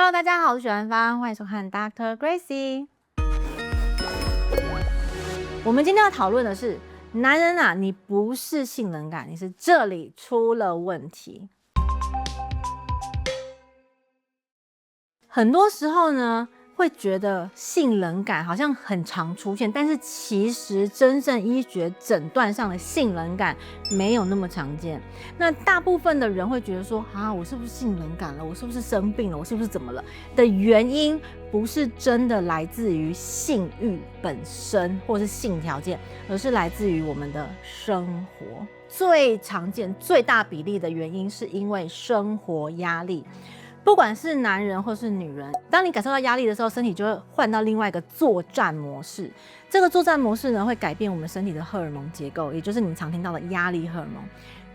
Hello， 大家好，我是许兰芳，欢迎收看 Dr. Gracie。我们今天要讨论的是，男人啊，你不是性冷感，你是这里出了问题。很多时候呢，会觉得性冷感好像很常出现，但是其实真正医学诊断上的性冷感没有那么常见。那大部分的人会觉得说，我是不是性冷感了？我是不是生病了？我是不是怎么了？的原因不是真的来自于性欲本身或是性条件，而是来自于我们的生活。最常见、最大比例的原因是因为生活压力。不管是男人或是女人，当你感受到压力的时候，身体就会换到另外一个作战模式。这个作战模式呢，会改变我们身体的荷尔蒙结构，也就是你们常听到的压力荷尔蒙。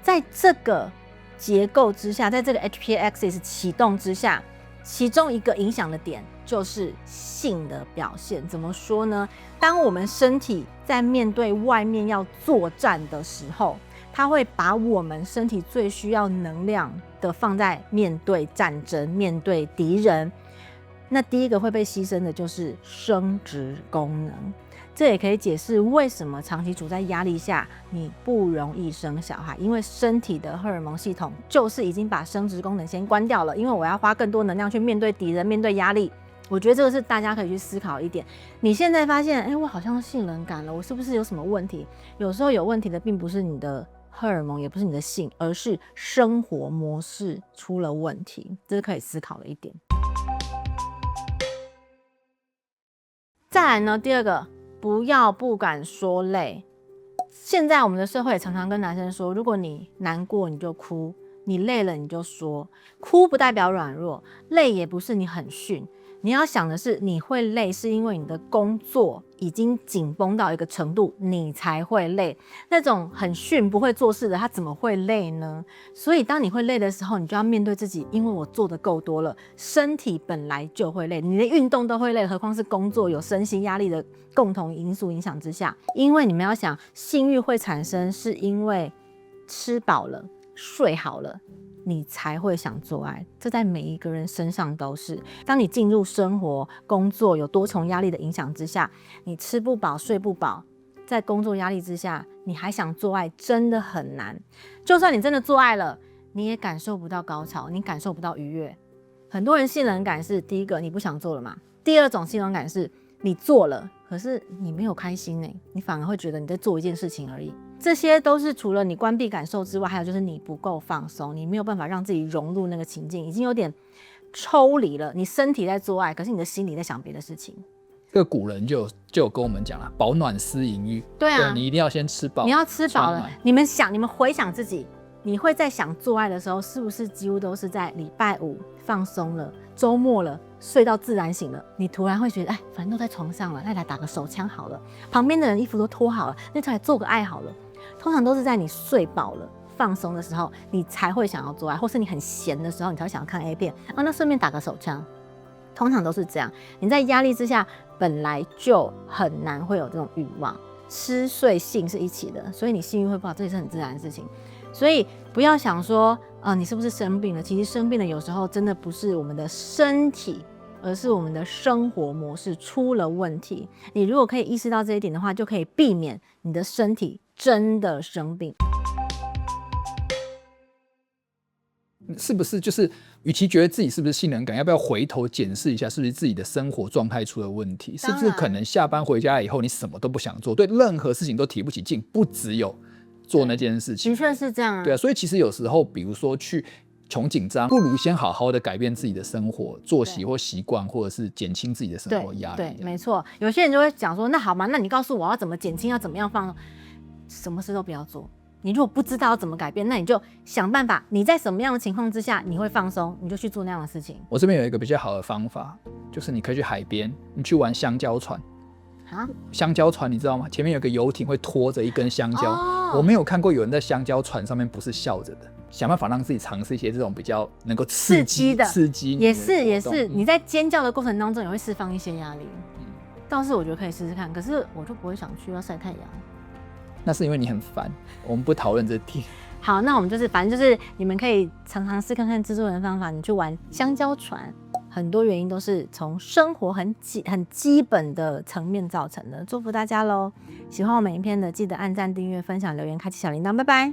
在这个结构之下，在这个 HPA axis 启动之下，其中一个影响的点就是性的表现。怎么说呢？当我们身体在面对外面要作战的时候，它会把我们身体最需要能量的放在面对战争、面对敌人。那第一个会被牺牲的就是生殖功能。这也可以解释为什么长期处在压力下，你不容易生小孩，因为身体的荷尔蒙系统就是已经把生殖功能先关掉了，因为我要花更多能量去面对敌人、面对压力。我觉得这个是大家可以去思考一点。你现在发现，我好像性冷感了，我是不是有什么问题？有时候有问题的并不是你的荷尔蒙，也不是你的性，而是生活模式出了问题，这是可以思考的一点。再来呢，第二个，不敢说累。现在我们的社会也常常跟男生说，如果你难过你就哭，你累了你就说，哭不代表软弱，累也不是你很逊。你要想的是，你会累是因为你的工作已经紧绷到一个程度，你才会累。那种很逊不会做事的，他怎么会累呢？所以当你会累的时候，你就要面对自己，因为我做的够多了，身体本来就会累，你的运动都会累，何况是工作有身心压力的共同因素影响之下。因为你们要想，性欲会产生是因为吃饱了、睡好了，你才会想做爱，这在每一个人身上都是。当你进入生活、工作有多重压力的影响之下，你吃不饱、睡不饱，在工作压力之下，你还想做爱，真的很难。就算你真的做爱了，你也感受不到高潮，你感受不到愉悦。很多人性冷感是第一个，你不想做了嘛？第二种性冷感是你做了，可是你没有开心欸，你反而会觉得你在做一件事情而已。这些都是除了你关闭感受之外，还有就是你不够放松，你没有办法让自己融入那个情境，已经有点抽离了。你身体在做爱，可是你的心里在想别的事情。这个古人就有跟我们讲了，饱暖思淫欲。对啊，你一定要先吃饱。你要吃饱了，你们回想自己，你会在想做爱的时候，是不是几乎都是在礼拜五放松了，周末了，睡到自然醒了，你突然会觉得，反正都在床上了，那来打个手枪好了，旁边的人衣服都脱好了，那就来做个爱好了。通常都是在你睡饱了、放松的时候，你才会想要做爱，或是你很闲的时候，你才会想要看 A 片那顺便打个手枪。通常都是这样。你在压力之下，本来就很难会有这种欲望。吃睡性是一起的，所以你性欲会不好，这也是很自然的事情。所以不要想说，你是不是生病了？其实生病了有时候真的不是我们的身体，而是我们的生活模式出了问题。你如果可以意识到这一点的话，就可以避免你的身体真的生病。是不是就是与其觉得自己是不是性冷感，要不要回头检视一下是不是自己的生活状态出了问题？是不是可能下班回家以后你什么都不想做，对任何事情都提不起劲，不只有做那件事情。的确是这样啊。对啊，所以其实有时候比如说去穷紧张，不如先好好的改变自己的生活作息或习惯，或者是减轻自己的生活压力。对，没错。有些人就会讲说，那好嘛，那你告诉我要怎么减轻，要怎么样放，什么事都不要做。你如果不知道要怎么改变，那你就想办法，你在什么样的情况之下你会放松，你就去做那样的事情。我这边有一个比较好的方法，就是你可以去海边，你去玩香蕉船。香蕉船你知道吗？前面有个游艇会拖着一根香蕉。我没有看过有人在香蕉船上面不是笑着的。想办法让自己尝试一些这种比较能够刺激的，也是，你在尖叫的过程当中也会释放一些压力。倒是我觉得可以试试看，可是我就不会想去要晒太阳。那是因为你很烦，我们不讨论这题。好，那我们就是反正就是你们可以尝试看看制作人的方法，你去玩香蕉船。很多原因都是从生活很基本的层面造成的。祝福大家喽！喜欢我们影片的记得按赞、订阅、分享、留言、开启小铃铛，拜拜。